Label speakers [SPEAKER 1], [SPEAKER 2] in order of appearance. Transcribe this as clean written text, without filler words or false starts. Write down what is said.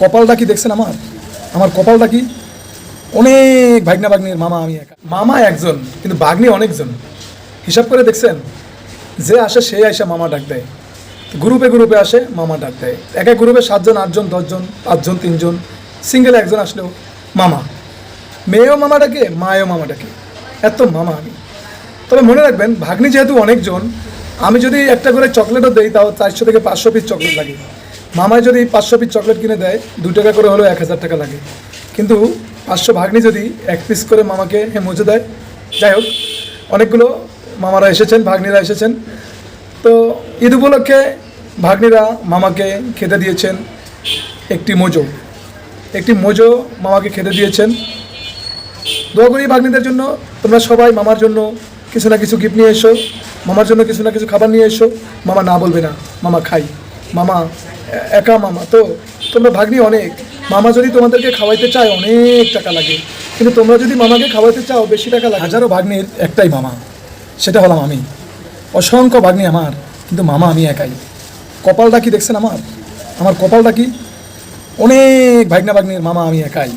[SPEAKER 1] কপালটা কি দেখছেন আমার কপালটা কি? অনেক ভাগ্না ভাগ্নির মামা আমি একা। মামা একজন কিন্তু ভাগ্নি অনেকজন। হিসাব করে দেখছেন, যে আসে সে আইসা মামা ডাক দেয়। গ্রুপে গ্রুপে আসে মামা ডাক দেয়। এক এক গ্রুপে 7 জন 8 জন 10 জন 5 জন 3 জন, সিঙ্গেল একজন আসলেও মামা। মেয়েও মামা ডাকে, মায়েও মামা ডাকে, এত মামা আমি। তবে মনে রাখবেন, ভাগ্নি যেহেতু অনেকজন, আমি যদি একটা করে চকলেটও দেই তাও 400 থেকে 500 পিস চকলেট লাগে। মামায় যদি 500 পিস চকলেট কিনে দেয়, 2 টাকা করে হলেও 1000 টাকা লাগে। কিন্তু 500 ভাগ্নি যদি 1 পিস করে মামাকে মুছে দেয়। যাই হোক, অনেকগুলো মামারা এসেছেন, ভাগ্নিরা এসেছেন। তো ঈদ উপলক্ষে ভাগ্নিরা মামাকে খেতে দিয়েছেন একটি মোজো মামাকে খেতে দিয়েছেন। দোয়া করি ভাগ্নিদের জন্য। তোমরা সবাই মামার জন্য কিছু না কিছু গিফট নিয়ে এসো, মামার জন্য কিছু না কিছু খাবার নিয়ে এসো। মামা না বলবে না, মামা খাই। মামা একা মামা তো, তোমরা ভাগ্নি অনেক। মামা যদি তোমাদেরকে খাওয়াইতে চায় অনেক টাকা লাগে, কিন্তু তোমরা যদি মামাকে খাওয়াইতে চাও বেশি টাকা লাগে। হাজারো ভাগ্নির একটাই মামা, সেটা হলাম আমি। অসংখ্য ভাগ্নি আমার, কিন্তু মামা আমি একাই। কপালটা কি দেখছেন আমার কপালটা কি? অনেক ভাগ্না ভাগ্নির মামা আমি একাই।